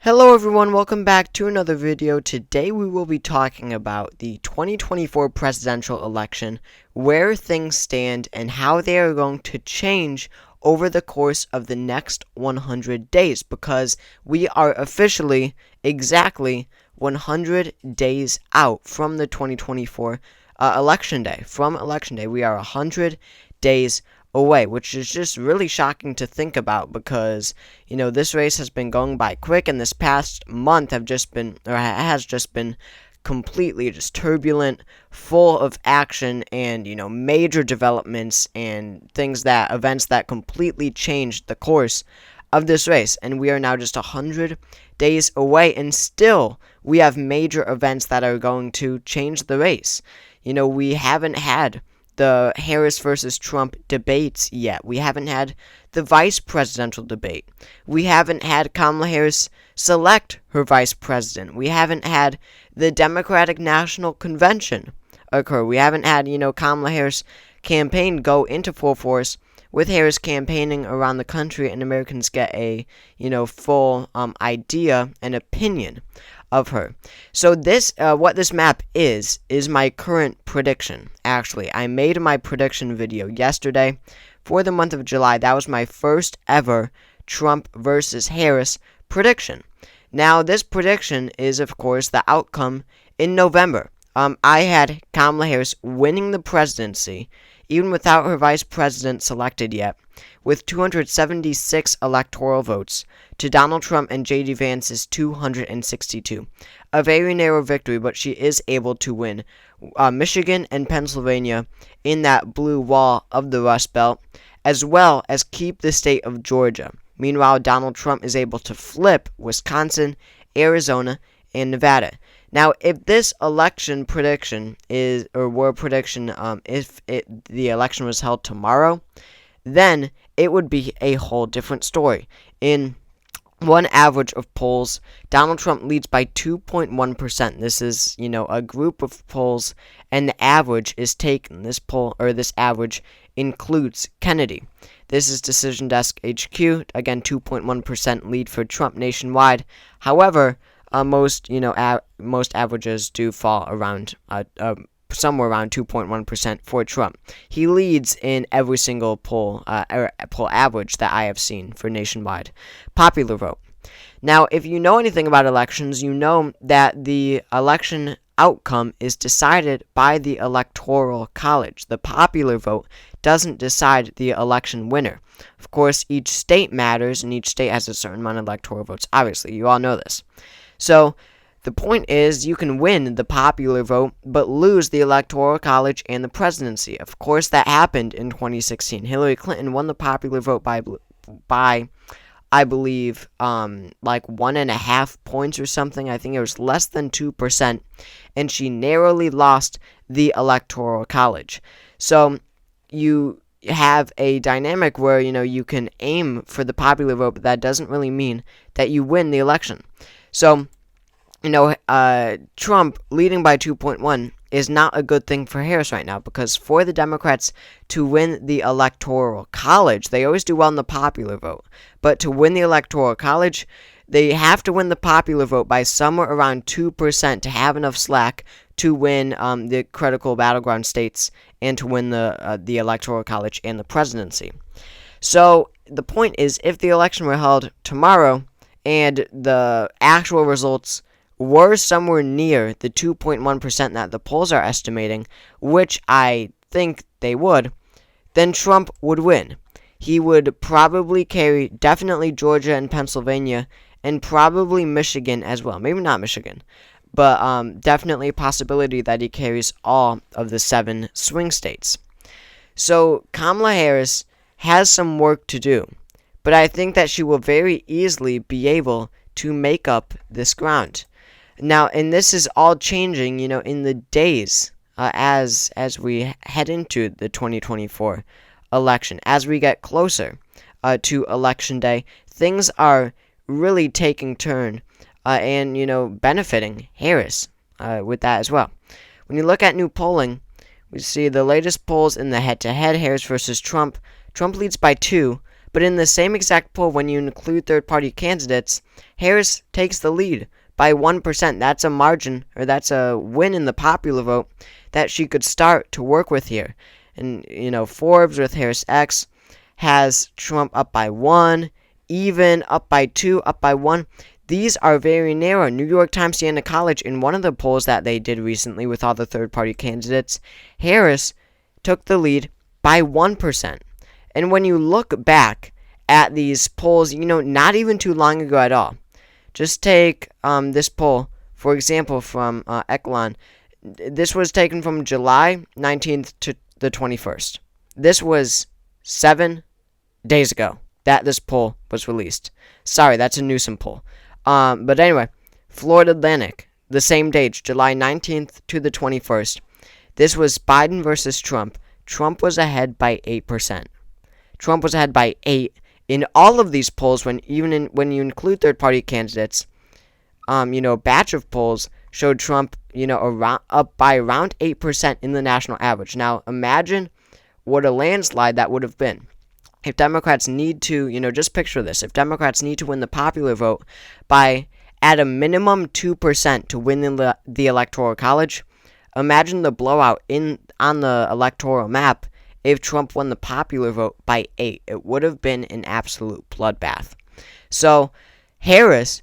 Hello everyone, welcome back to another video. Today we will be talking about the 2024 presidential election, where things stand, and how they are going to change over the course of the next 100 days, because we are officially exactly 100 days out from the 2024 election day. From election day, we are 100 days away, which is just really shocking to think about because, this race has been going by quick, and this past month has just been completely just turbulent, full of action and, major developments and events that completely changed the course of this race. And we are now just 100 days away, and still we have major events that are going to change the race. We haven't had the Harris versus Trump debates yet. We haven't had the vice presidential debate. We haven't had Kamala Harris select her vice president. We haven't had the Democratic National Convention occur. We haven't had, Kamala Harris campaign go into full force with Harris campaigning around the country, and Americans get a, full idea and opinion of her. So what this map is my current prediction. Actually, I made my prediction video yesterday for the month of July. That was my first ever Trump versus Harris prediction. Now, this prediction is, of course, the outcome in November. I had Kamala Harris winning the presidency, even without her vice president selected yet, with 276 electoral votes to Donald Trump and J.D. Vance's 262. A very narrow victory, but she is able to win Michigan and Pennsylvania in that blue wall of the Rust Belt, as well as keep the state of Georgia. Meanwhile, Donald Trump is able to flip Wisconsin, Arizona, and Nevada. Now, if this election prediction if the election was held tomorrow, then it would be a whole different story. In one average of polls, Donald Trump leads by 2.1%. This is, a group of polls, and the average is taken. This average includes Kennedy. This is Decision Desk HQ. Again, 2.1% lead for Trump nationwide. However, most averages do fall around somewhere around 2.1% for Trump. He leads in every single poll average that I have seen for nationwide popular vote. Now, if you know anything about elections, you know that the election outcome is decided by the Electoral College. The popular vote doesn't decide the election winner. Of course, each state matters, and each state has a certain amount of electoral votes. Obviously, you all know this. So, the point is, you can win the popular vote, but lose the Electoral College and the presidency. Of course, that happened in 2016. Hillary Clinton won the popular vote by I believe, 1.5 points or something. I think it was less than 2%, and she narrowly lost the Electoral College. So, you have a dynamic where, you can aim for the popular vote, but that doesn't really mean that you win the election. So, Trump leading by 2.1 is not a good thing for Harris right now, because for the Democrats to win the Electoral College, they always do well in the popular vote, but to win the Electoral College, they have to win the popular vote by somewhere around 2% to have enough slack to win the critical battleground states and to win the Electoral College and the presidency. So the point is, if the election were held tomorrow and the actual results were somewhere near the 2.1% that the polls are estimating, which I think they would, then Trump would win. He would probably carry definitely Georgia and Pennsylvania, and probably Michigan as well. Maybe not Michigan, but definitely a possibility that he carries all of the 7 swing states. So Kamala Harris has some work to do, but I think that she will very easily be able to make up this ground. Now, and this is all changing, in the days as we head into the 2024 election. As we get closer to Election Day, things are really taking turn and, benefiting Harris with that as well. When you look at new polling, we see the latest polls in the head-to-head, Harris versus Trump. Trump leads by 2, But in the same exact poll, when you include third-party candidates, Harris takes the lead by 1%. That's a margin, or that's a win in the popular vote that she could start to work with here. And, Forbes with Harris X has Trump up by 1, even, up by 2, up by 1. These are very narrow. New York Times, Siena College, in one of the polls that they did recently with all the third-party candidates, Harris took the lead by 1%. And when you look back at these polls, not even too long ago at all, just take this poll, for example, from Echelon. This was taken from July 19th to the 21st. This was 7 days ago that this poll was released. Sorry, that's a Newsom poll. But anyway, Florida Atlantic, the same date, July 19th to the 21st. This was Biden versus Trump. Trump was ahead by 8%. Trump was ahead by 8 in all of these polls. When you include third-party candidates, a batch of polls showed Trump, up by around 8% in the national average. Now, imagine what a landslide that would have been. If Democrats need to, just picture this. If Democrats need to win the popular vote by, at a minimum, 2% to win the Electoral College, imagine the blowout on the electoral map if Trump won the popular vote by 8. It would have been an absolute bloodbath. So, Harris,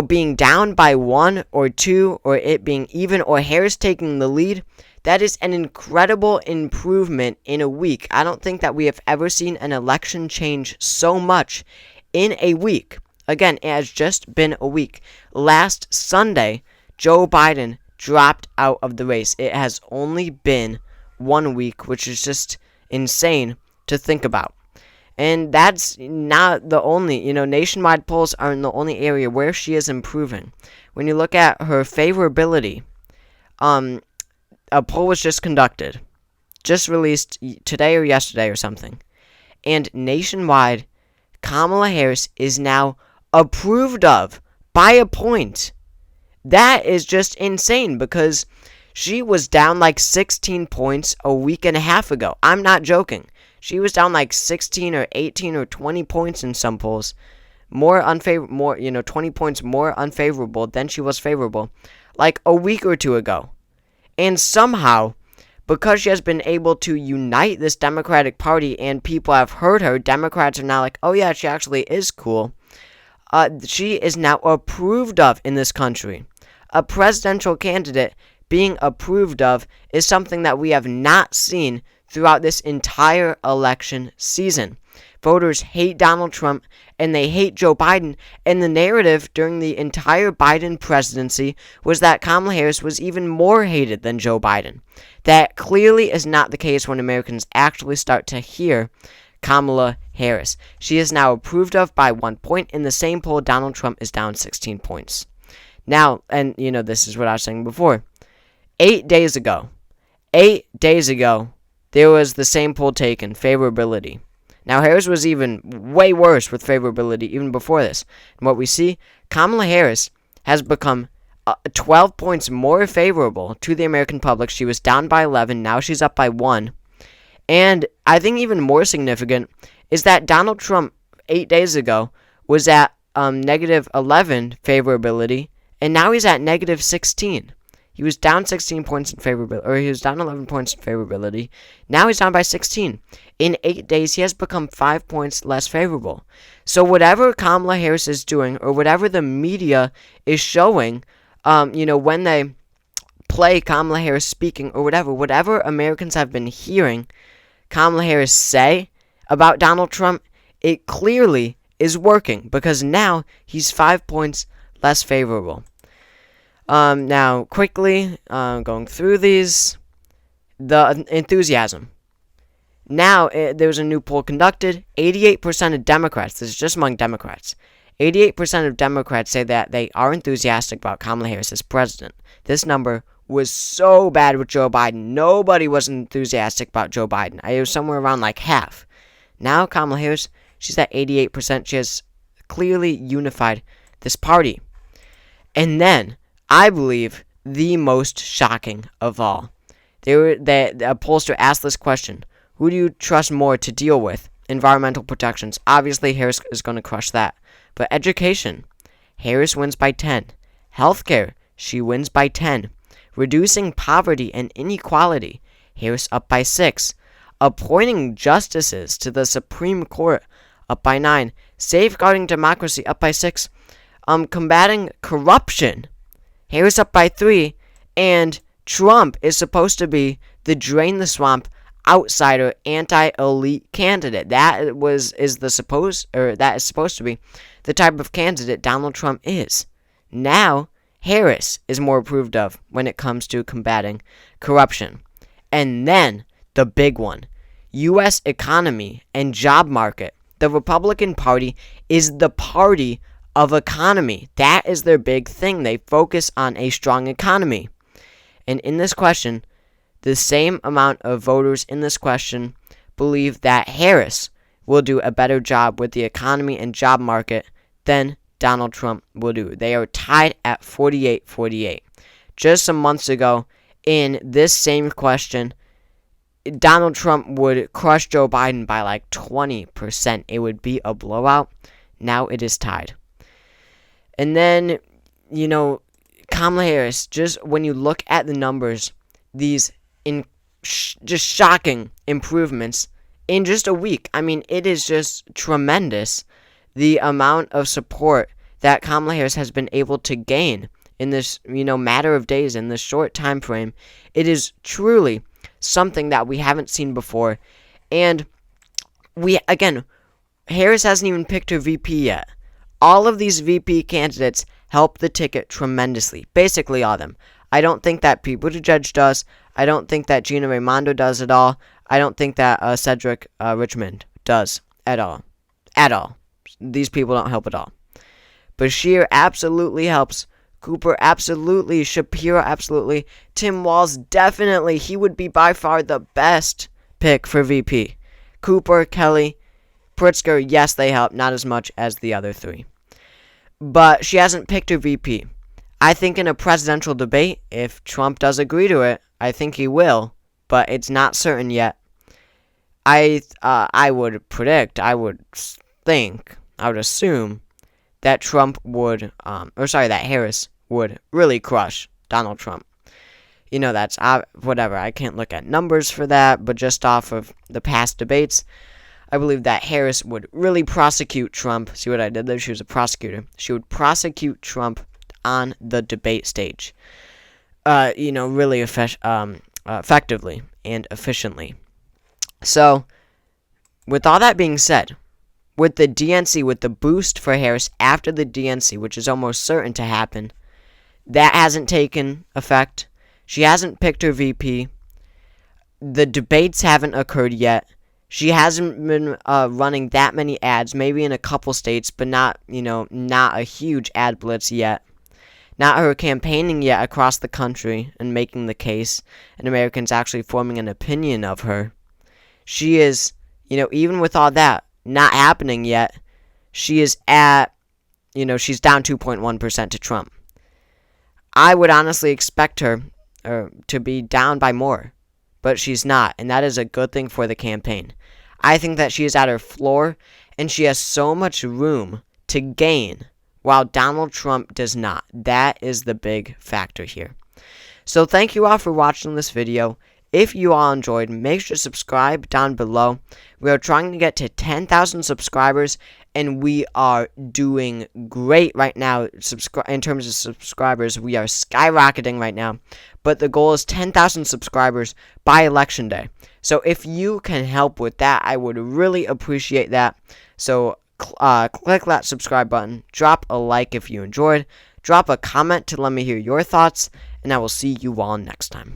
being down by 1 or 2, or it being even, or Harris taking the lead, that is an incredible improvement in a week. I don't think that we have ever seen an election change so much in a week. Again, it has just been a week. Last Sunday, Joe Biden dropped out of the race. It has only been 1 week, which is just insane to think about. And that's not the only, nationwide polls aren't the only area where she is improving. When you look at her favorability, a poll was just conducted, just released today or yesterday or something. And nationwide, Kamala Harris is now approved of by a point. That is just insane because she was down like 16 points a week and a half ago. I'm not joking. She was down like 16 or 18 or 20 points in some polls. 20 points more unfavorable than she was favorable like a week or two ago. And somehow, because she has been able to unite this Democratic Party and people have heard her, Democrats are now like, oh yeah, she actually is cool. She is now approved of in this country. A presidential candidate being approved of is something that we have not seen throughout this entire election season. Voters hate Donald Trump and they hate Joe Biden, and the narrative during the entire Biden presidency was that Kamala Harris was even more hated than Joe Biden. That clearly is not the case when Americans actually start to hear Kamala Harris. She is now approved of by 1 point. In the same poll, Donald Trump is down 16 points. Now, and this is what I was saying before. 8 days ago, there was the same poll taken, favorability. Now, Harris was even way worse with favorability even before this. And what we see, Kamala Harris has become 12 points more favorable to the American public. She was down by 11. Now she's up by 1. And I think even more significant is that Donald Trump 8 days ago was at negative 11 favorability, and now he's at negative 16. He was down 16 points in favorability, or he was down 11 points in favorability. Now he's down by 16. In 8 days, he has become 5 points less favorable. So whatever Kamala Harris is doing, or whatever the media is showing, when they play Kamala Harris speaking, or whatever Americans have been hearing Kamala Harris say about Donald Trump, it clearly is working, because now he's 5 points less favorable. Now, quickly, going through these, the enthusiasm. Now, there was a new poll conducted. 88% of Democrats, this is just among Democrats, 88% of Democrats say that they are enthusiastic about Kamala Harris as president. This number was so bad with Joe Biden. Nobody was enthusiastic about Joe Biden. It was somewhere around like half. Now, Kamala Harris, she's at 88%. She has clearly unified this party. And then, I believe, the most shocking of all. The pollster asked this question: who do you trust more to deal with, environmental protections. Obviously, Harris is going to crush that. But education, Harris wins by 10. Healthcare, she wins by 10. Reducing poverty and inequality, Harris up by 6. Appointing justices to the Supreme Court, up by 9. Safeguarding democracy, up by 6. Combating corruption, Harris up by 3. And Trump is supposed to be the drain the swamp, outsider, anti-elite candidate. That is supposed to be the type of candidate Donald Trump is. Now, Harris is more approved of when it comes to combating corruption. And then, the big one, U.S. economy and job market. The Republican Party is the party of economy. That is their big thing. They focus on a strong economy. And in this question, the same amount of voters in this question believe that Harris will do a better job with the economy and job market than Donald Trump will do. They are tied at 48-48. Just some months ago, in this same question, Donald Trump would crush Joe Biden by like 20%. It would be a blowout. Now it is tied. And then, Kamala Harris, just when you look at the numbers, these just shocking improvements in just a week. I mean, it is just tremendous, the amount of support that Kamala Harris has been able to gain in this, matter of days, in this short time frame. It is truly something that we haven't seen before. And Harris hasn't even picked her VP yet. All of these VP candidates help the ticket tremendously. Basically all of them. I don't think that Pete Buttigieg does. I don't think that Gina Raimondo does at all. I don't think that Cedric Richmond does at all. At all. These people don't help at all. Bashir absolutely helps. Cooper absolutely. Shapiro absolutely. Tim Walz definitely. He would be by far the best pick for VP. Cooper, Kelly, Pritzker, yes, they help. Not as much as the other three. But she hasn't picked her VP. I think in a presidential debate, if Trump does agree to it, I think he will, but it's not certain yet. I would predict, I would assume that that Harris would really crush Donald Trump. That's whatever. I can't look at numbers for that, but just off of the past debates, I believe that Harris would really prosecute Trump. See what I did there? She was a prosecutor. She would prosecute Trump on the debate stage. Really effectively and efficiently. So, with all that being said, with the DNC, with the boost for Harris after the DNC, which is almost certain to happen, that hasn't taken effect. She hasn't picked her VP. The debates haven't occurred yet. She hasn't been running that many ads, maybe in a couple states, but not a huge ad blitz yet. Not her campaigning yet across the country and making the case, and Americans actually forming an opinion of her. She is, even with all that not happening yet, she is at, she's down 2.1% to Trump. I would honestly expect her to be down by more, but she's not, and that is a good thing for the campaign. I think that she is at her floor, and she has so much room to gain, while Donald Trump does not. That is the big factor here. So thank you all for watching this video. If you all enjoyed, make sure to subscribe down below. We are trying to get to 10,000 subscribers, and we are doing great right now in terms of subscribers. We are skyrocketing right now, but the goal is 10,000 subscribers by Election Day. So if you can help with that, I would really appreciate that. So click that subscribe button, drop a like if you enjoyed, drop a comment to let me hear your thoughts, and I will see you all next time.